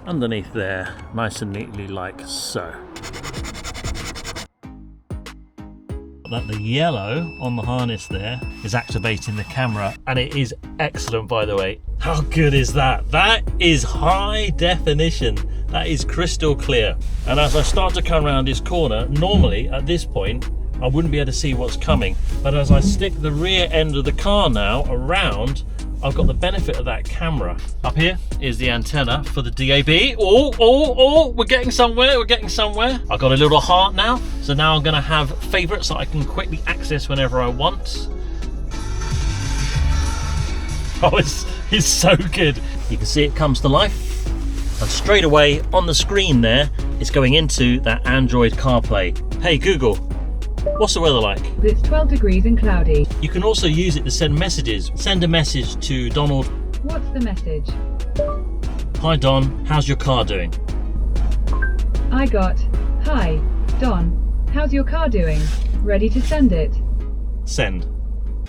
underneath there, nice and neatly like so. That the yellow on the harness there is activating the camera, and it is excellent, by the way. How good is that? That is high definition. That is crystal clear. And as I start to come around this corner, normally at this point I wouldn't be able to see what's coming, but as I stick the rear end of the car now around, I've got the benefit of that camera. Up here is the antenna for the DAB. Oh, we're getting somewhere, we're getting somewhere. I've got a little heart now, so now I'm gonna have favorites that I can quickly access whenever I want. Oh, it's so good. You can see it comes to life, and straight away on the screen there, it's going into that Android CarPlay. Hey Google, what's the weather like? It's 12 degrees and cloudy. You can also use it to send messages. Send a message to Donald. What's the message? Hi Don, how's your car doing? I got, hi, Don, how's your car doing? Ready to send it. Send.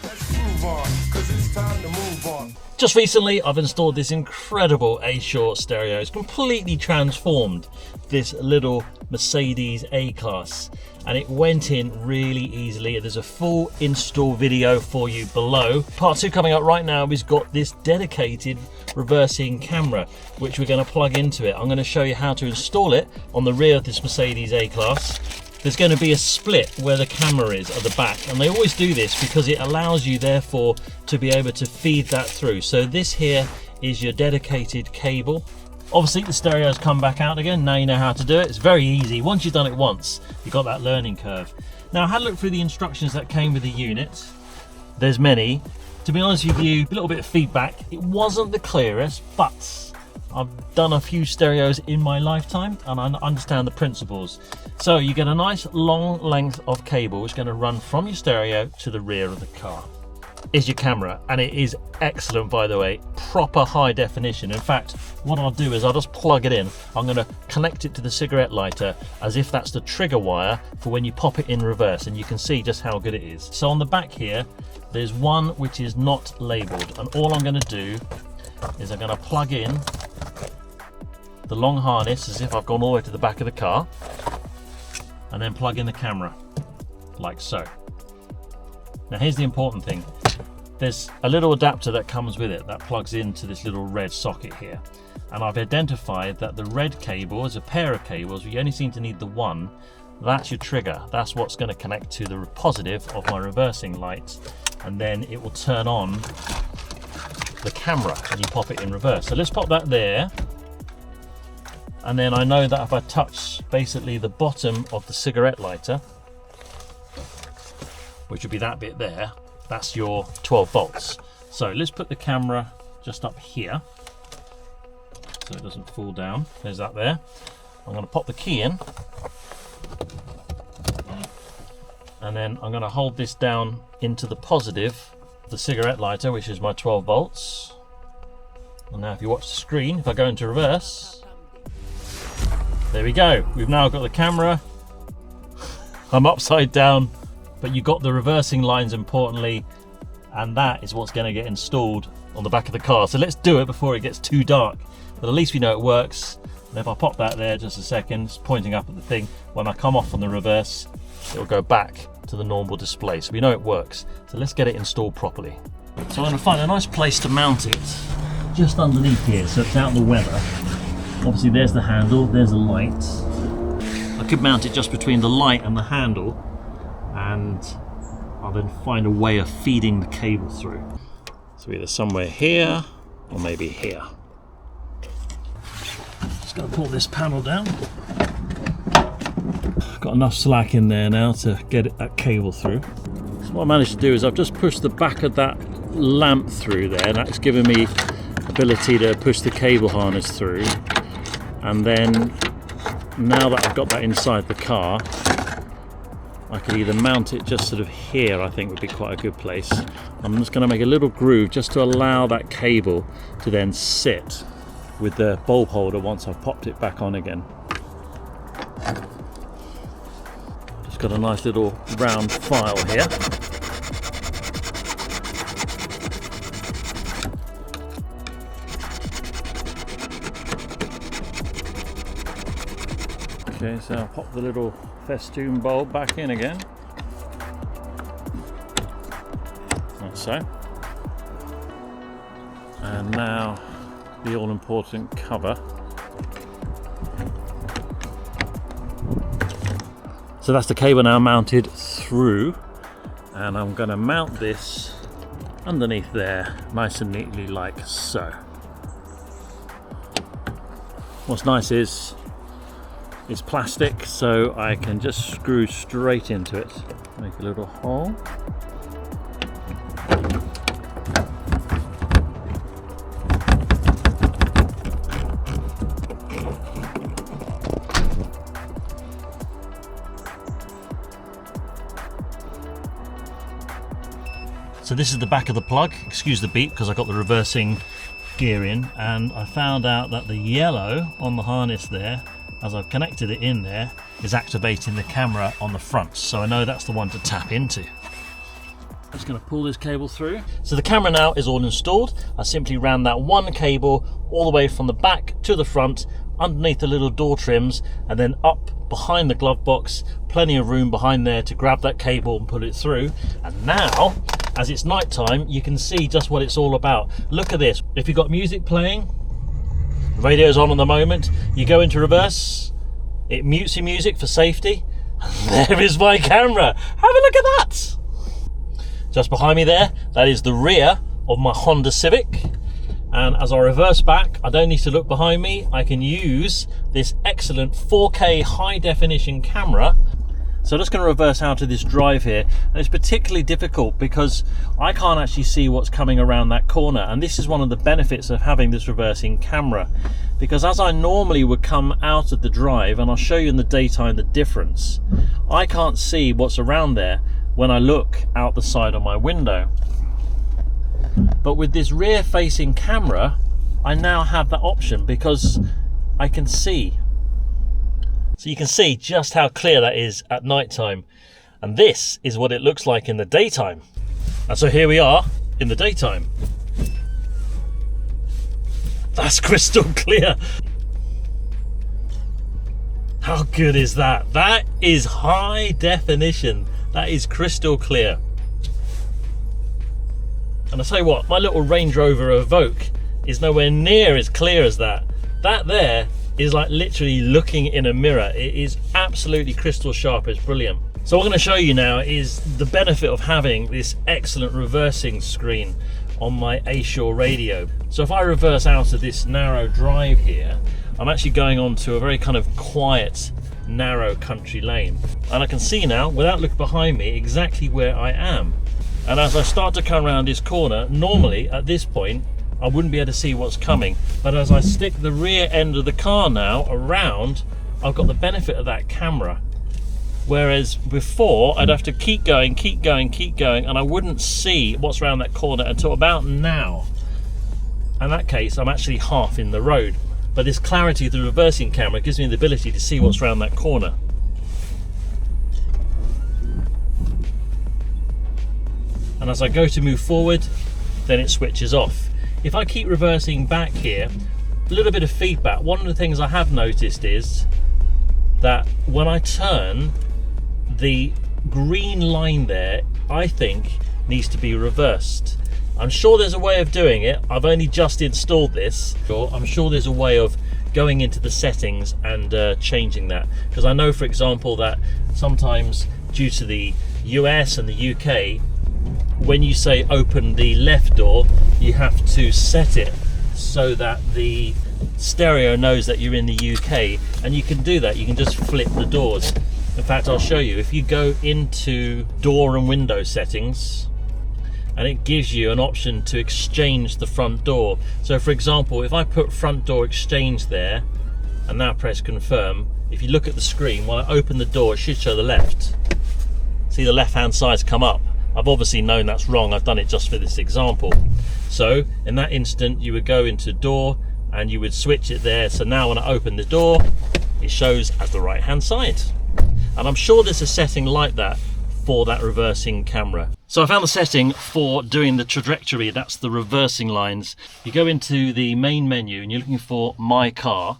Let's move on, 'cause it's time to move on. Just recently, I've installed this incredible ASure stereo. It's completely transformed this little Mercedes A-Class, and it went in really easily. There's a full install video for you below. Part 2 coming up right now. We've got this dedicated reversing camera, which we're going to plug into it. I'm going to show you how to install it on the rear of this Mercedes A-Class. There's going to be a split where the camera is at the back, and they always do this because it allows you therefore to be able to feed that through. So this here is your dedicated cable. Obviously the stereo's come back out again. Now you know how to do it. It's very easy. Once you've done it once, you've got that learning curve. Now I had a look through the instructions that came with the unit. There's many. To be honest with you, a little bit of feedback. It wasn't the clearest, but I've done a few stereos in my lifetime and I understand the principles. So you get a nice long length of cable which is going to run from your stereo to the rear of the car. Is your camera, and it is excellent, by the way. Proper high definition. In fact, what I'll do is I'll just plug it in. I'm going to connect it to the cigarette lighter as if that's the trigger wire for when you pop it in reverse, and you can see just how good it is. So on the back here, there's one which is not labeled, and all I'm going to do is I'm going to plug in the long harness as if I've gone all the way to the back of the car, and then plug in the camera like so. Now here's the important thing. There's a little adapter that comes with it that plugs into this little red socket here, and I've identified that the red cable is a pair of cables. We only seem to need the one. That's your trigger. That's what's going to connect to the positive of my reversing light, and then it will turn on the camera when you pop it in reverse. So let's pop that there, and then I know that if I touch basically the bottom of the cigarette lighter, which would be that bit there, that's your 12 volts. So let's put the camera just up here so it doesn't fall down. There's that there. I'm going to pop the key in, and then I'm going to hold this down into the positive of the cigarette lighter, which is my 12 volts. And now if you watch the screen, if I go into reverse, there we go. We've now got the camera. I'm upside down, but you got the reversing lines importantly, and that is what's going to get installed on the back of the car. So let's do it before it gets too dark, but at least we know it works. And if I pop that there just a second, it's pointing up at the thing. When I come off on the reverse, it'll go back to the normal display, so we know it works. So let's get it installed properly. So I'm going to find a nice place to mount it just underneath here so it's out of the weather. Obviously there's the handle, there's the light. I could mount it just between the light and the handle, and I'll then find a way of feeding the cable through. So either somewhere here or maybe here. Just going to pull this panel down. Got enough slack in there now to get that cable through. So what I managed to do is I've just pushed the back of that lamp through there, and that's given me ability to push the cable harness through. And then now that I've got that inside the car, I could either mount it just sort of here, I think would be quite a good place. I'm just going to make a little groove just to allow that cable to then sit with the bulb holder once I've popped it back on again. Just got a nice little round file here. Okay, so I'll pop the little festoon bulb back in again. Like so. And now the all-important cover. So that's the cable now mounted through, and I'm going to mount this underneath there nice and neatly like so. What's nice is it's plastic, so I can just screw straight into it. Make a little hole. So this is the back of the plug. Excuse the beep because I got the reversing gear in, and I found out that the yellow on the harness there, as I've connected it in there, is activating the camera on the front. So I know that's the one to tap into. I'm just going to pull this cable through. So the camera now is all installed. I simply ran that one cable all the way from the back to the front, underneath the little door trims, and then up behind the glove box. Plenty of room behind there to grab that cable and put it through. And now, as it's night time, you can see just what it's all about. Look at this. If you've got music playing, the radio's on at the moment, you go into reverse, it mutes your music for safety, and there is my camera. Have a look at that. Just behind me there, that is the rear of my Honda Civic. And as I reverse back, I don't need to look behind me. I can use this excellent 4K high definition camera. So I'm just going to reverse out of this drive here, and it's particularly difficult because I can't actually see what's coming around that corner, and this is one of the benefits of having this reversing camera, because as I normally would come out of the drive, and I'll show you in the daytime the difference, I can't see what's around there when I look out the side of my window. But with this rear facing camera, I now have that option because I can see. So you can see just how clear that is at night time, and this is what it looks like in the daytime. And so here we are in the daytime. That's crystal clear. How good is that? That is high definition. That is crystal clear. And I tell you what, my little Range Rover Evoque is nowhere near as clear as that. That there is like literally looking in a mirror. It is absolutely crystal sharp. It's brilliant. So what I'm going to show you now is the benefit of having this excellent reversing screen on my ASure radio. So if I reverse out of this narrow drive here, I'm actually going on to a very kind of quiet, narrow country lane. And I can see now, without looking behind me, exactly where I am. And as I start to come around this corner, normally at this point, I wouldn't be able to see what's coming, but as I stick the rear end of the car now around, I've got the benefit of that camera. Whereas before, I'd have to keep going, and I wouldn't see what's around that corner until about now. In that case, I'm actually half in the road. But this clarity of the reversing camera gives me the ability to see what's around that corner. And as I go to move forward, then it switches off. If I keep reversing back here, a little bit of feedback. One of the things I have noticed is that when I turn, the green line there, I think, needs to be reversed. I'm sure there's a way of doing it. I've only just installed this. I'm sure there's a way of going into the settings and changing that. Because I know, for example, that sometimes due to the US and the UK, when you say open the left door, you have to set it so that the stereo knows that you're in the UK, and you can do that. You can just flip the doors. In fact, I'll show you. If you go into door and window settings, and it gives you an option to exchange the front door. So for example, if I put front door exchange there and now press confirm, if you look at the screen, when I open the door, it should show the left. See the left hand side's come up. I've obviously known that's wrong. I've done it just for this example. So in that instant, you would go into door and you would switch it there. So now when I open the door, it shows as the right hand side. And I'm sure there's a setting like that for that reversing camera. So I found the setting for doing the trajectory. That's the reversing lines. You go into the main menu and you're looking for my car,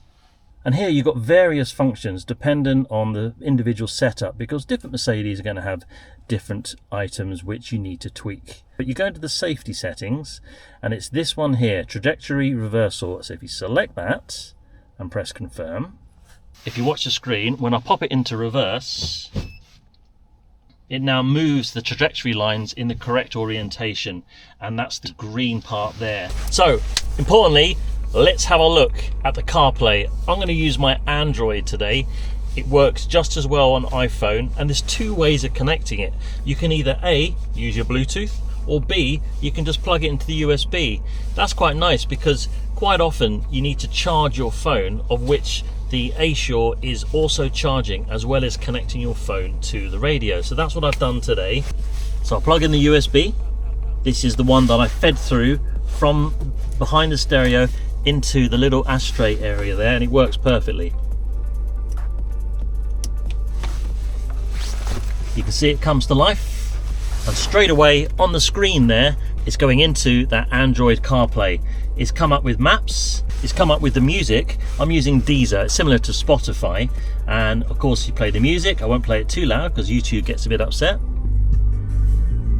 And here you've got various functions dependent on the individual setup, because different Mercedes are going to have different items which you need to tweak. But you go into the safety settings, and it's this one here, trajectory reversal. So if you select that and press confirm, if you watch the screen, when I pop it into reverse, it now moves the trajectory lines in the correct orientation, and that's the green part there. So importantly, let's have a look at the CarPlay. I'm going to use my Android today. It works just as well on iPhone, and there's two ways of connecting it. You can either A, use your Bluetooth, or B, you can just plug it into the USB. That's quite nice, because quite often you need to charge your phone, of which the ASure is also charging, as well as connecting your phone to the radio. So that's what I've done today. So I'll plug in the USB. This is the one that I fed through from behind the stereo into the little ashtray area there, and it works perfectly. You can see it comes to life, and straight away on the screen there, it's going into that Android CarPlay. It's come up with maps, it's come up with the music. I'm using Deezer, it's similar to Spotify, and of course you play the music. I won't play it too loud because YouTube gets a bit upset.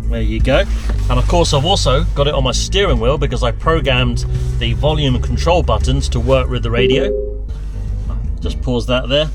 There you go. And of course I've also got it on my steering wheel, because I programmed the volume and control buttons to work with the radio. Just pause that there.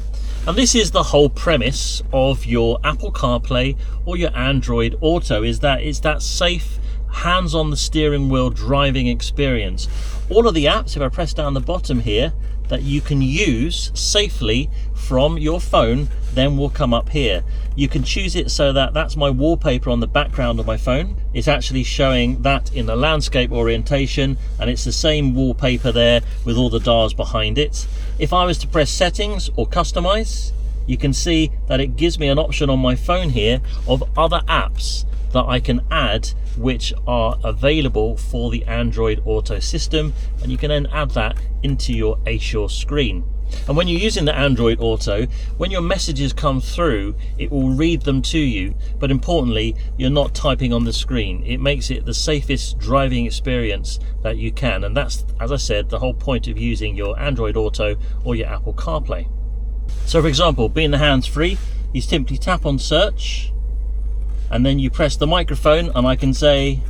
And this is the whole premise of your Apple CarPlay or your Android Auto, is that it's that safe, hands on the steering wheel driving experience. All of the apps, if I press down the bottom here, that you can use safely from your phone, then will come up here. You can choose it so that that's my wallpaper on the background of my phone. It's actually showing that in the landscape orientation, and it's the same wallpaper there with all the dials behind it. If I was to press settings or customize, you can see that it gives me an option on my phone here of other apps that I can add, which are available for the Android Auto system, and you can then add that into your ASure screen. And when you're using the Android Auto, when your messages come through, it will read them to you, but importantly, you're not typing on the screen. It makes it the safest driving experience that you can, and that's, as I said, the whole point of using your Android Auto or your Apple CarPlay. So for example, being the hands-free, you simply tap on search, and then you press the microphone, and I can say,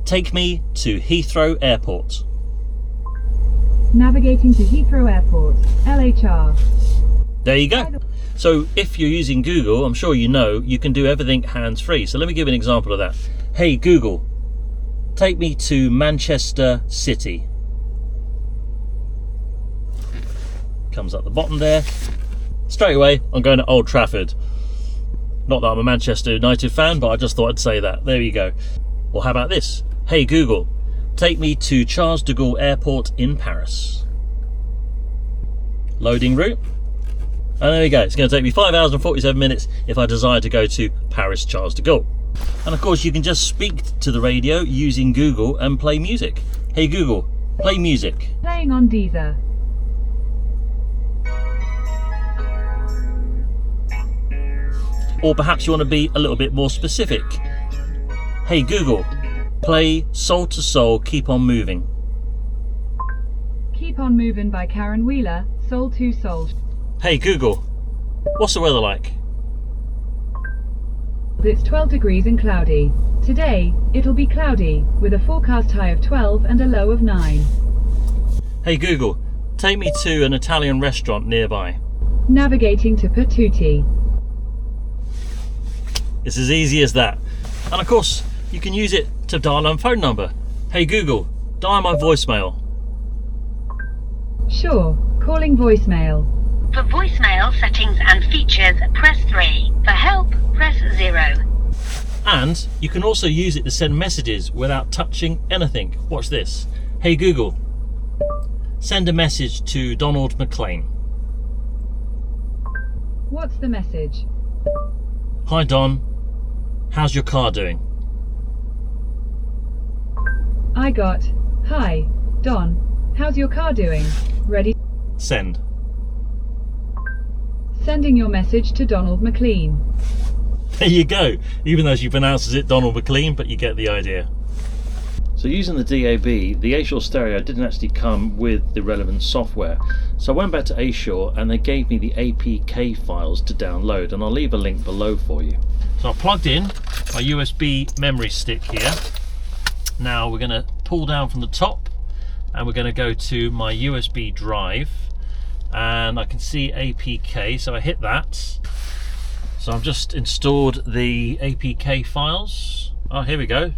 take me to Heathrow Airport. Navigating to Heathrow Airport, LHR. There you go. So if you're using Google, I'm sure you know, you can do everything hands-free. So let me give an example of that. Hey Google, take me to Manchester City. Comes up the bottom there. Straight away, I'm going to Old Trafford. Not that I'm a Manchester United fan, but I just thought I'd say that. There you go. Or how about this? Hey Google, take me to Charles de Gaulle Airport in Paris. Loading route. And there we go. It's going to take me 5 hours and 47 minutes if I desire to go to Paris Charles de Gaulle. And of course you can just speak to the radio using Google and play music. Hey Google, play music. Playing on Deezer. Or perhaps you want to be a little bit more specific. Hey Google, play Soul to Soul, Keep on Moving. Keep on Moving by Karen Wheeler, Soul to Soul. Hey Google, what's the weather like? It's 12 degrees and cloudy. Today, it'll be cloudy, with a forecast high of 12 and a low of 9. Hey Google, take me to an Italian restaurant nearby. Navigating to Patootie. It's as easy as that. And of course, you can use it to dial a phone number. Hey Google, dial my voicemail. Sure, calling voicemail. For voicemail settings and features, press 3. For help, press 0. And you can also use it to send messages without touching anything. Watch this. Hey Google, send a message to Donald McLean. What's the message? Hi Don, how's your car doing? I got, hi, Don, how's your car doing? Ready? Send. Sending your message to Donald McLean. There you go. Even though she pronounces it Donald McLean, but you get the idea. So using the DAB, the ASure stereo didn't actually come with the relevant software. So I went back to ASure and they gave me the APK files to download, and I'll leave a link below for you. So I've plugged in my USB memory stick here. Now we're going to pull down from the top and we're going to go to my USB drive, and I can see APK, so I hit that. So I've just installed the APK files. Oh, here we go.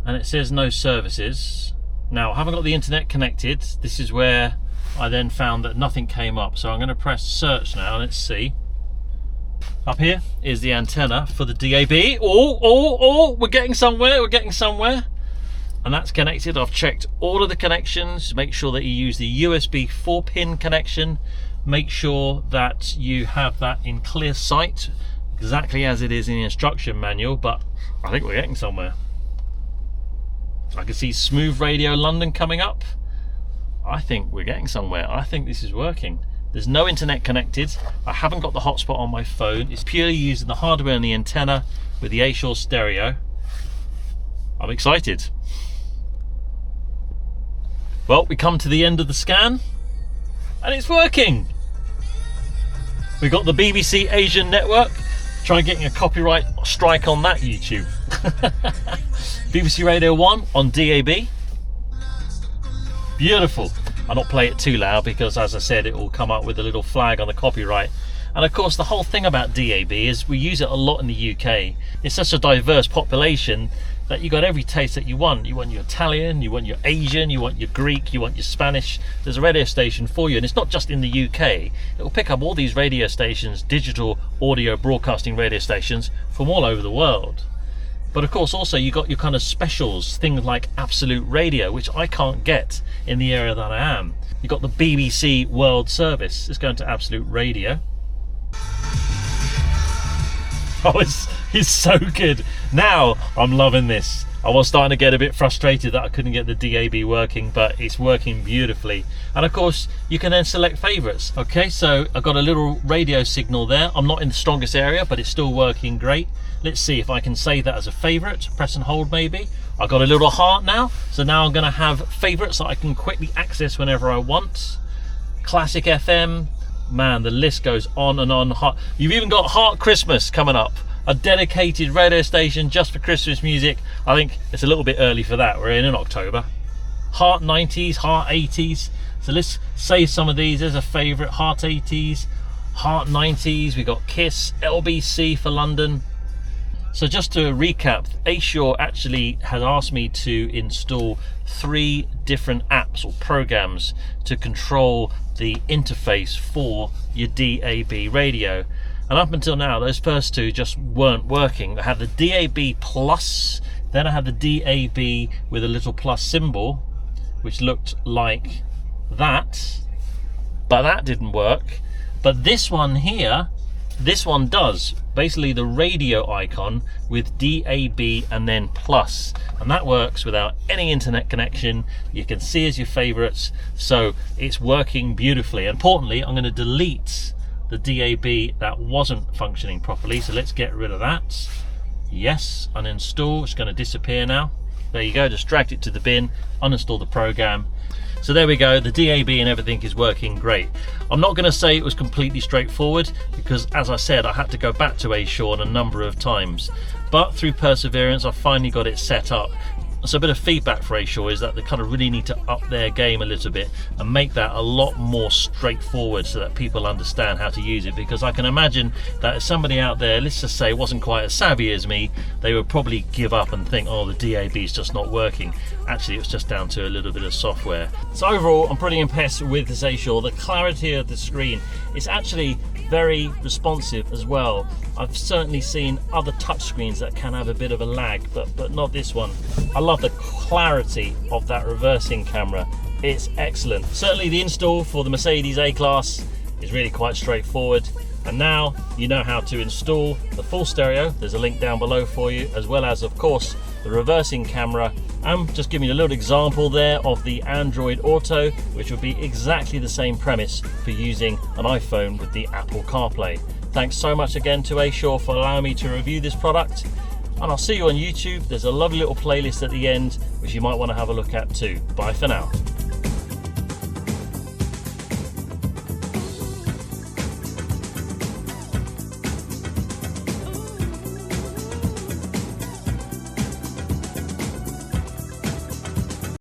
And it says no services. Now I haven't got the internet connected. This is where I then found that nothing came up. So I'm going to press search now. Let's see. Up here is the antenna for the DAB. Oh, we're getting somewhere. We're getting somewhere. And that's connected. I've checked all of the connections. Make sure that you use the USB 4-pin connection. Make sure that you have that in clear sight, exactly as it is in the instruction manual. But I think we're getting somewhere. I can see Smooth Radio London coming up. I think we're getting somewhere. I think this is working. There's no internet connected. I haven't got the hotspot on my phone. It's purely using the hardware and the antenna with the ASure stereo. I'm excited. Well, we come to the end of the scan and it's working. We've got the BBC Asian network. Try getting a copyright strike on that, YouTube. BBC Radio 1 on DAB. Beautiful. I'll not play it too loud because, as I said, it will come up with a little flag on the copyright. And of course, the whole thing about DAB is we use it a lot in the UK. It's such a diverse population that you got every taste that you want. You want your Italian, you want your Asian, you want your Greek, you want your Spanish. There's a radio station for you, and it's not just in the UK. It will pick up all these radio stations, digital audio broadcasting radio stations from all over the world. But of course also you got your kind of specials, things like Absolute Radio, which I can't get in the area that I am. You've got the BBC World Service. Let's go into Absolute Radio. Oh, it's so good. Now I'm loving this. I was starting to get a bit frustrated that I couldn't get the DAB working, but it's working beautifully. And of course you can then select favorites. Okay, so I've got a little radio signal there. I'm not in the strongest area, but it's still working great. Let's see if I can save that as a favorite. Press and hold maybe. I've got a little heart now, so now I'm going to have favorites that I can quickly access whenever I want. Classic FM. Man, the list goes on and on. You've even got Heart Christmas coming up, a dedicated radio station just for Christmas music. I think it's a little bit early for that. We're in October. Heart 90s, Heart 80s. So let's save some of these. There's a favorite. Heart 80s, Heart 90s. We got Kiss, LBC for London. So just to recap, ASure actually has asked me to install 3 different apps or programs to control the interface for your DAB radio. And up until now, those first 2 just weren't working. I had the DAB Plus, then I had the DAB with a little plus symbol, which looked like that, but that didn't work. But this one here, this one does. Basically the radio icon with DAB and then plus, and that works without any internet connection. You can see as your favorites, so it's working beautifully. Importantly, I'm going to delete the DAB that wasn't functioning properly, so let's get rid of that. Yes, uninstall. It's going to disappear now. There you go, just dragged it to the bin, uninstall the program. So there we go, the DAB and everything is working great. I'm not going to say it was completely straightforward because, as I said, I had to go back to ASure a number of times. But through perseverance, I finally got it set up. So a bit of feedback for ASure is that they kind of really need to up their game a little bit and make that a lot more straightforward so that people understand how to use it. Because I can imagine that if somebody out there, let's just say, wasn't quite as savvy as me, they would probably give up and think, oh, the DAB is just not working. Actually, it's just down to a little bit of software. So overall, I'm pretty impressed with this ASure. The clarity of the screen is actually very responsive as well. I've certainly seen other touchscreens that can have a bit of a lag, but not this one. I love the clarity of that reversing camera. It's excellent. Certainly the install for the Mercedes A-Class is really quite straightforward. And now you know how to install the full stereo. There's a link down below for you, as well as, of course, the reversing camera. I'm just giving you a little example there of the Android Auto, which would be exactly the same premise for using an iPhone with the Apple CarPlay. Thanks so much again to ASure for allowing me to review this product. and I'll see you on YouTube. There's a lovely little playlist at the end which you might want to have a look at too. Bye for now.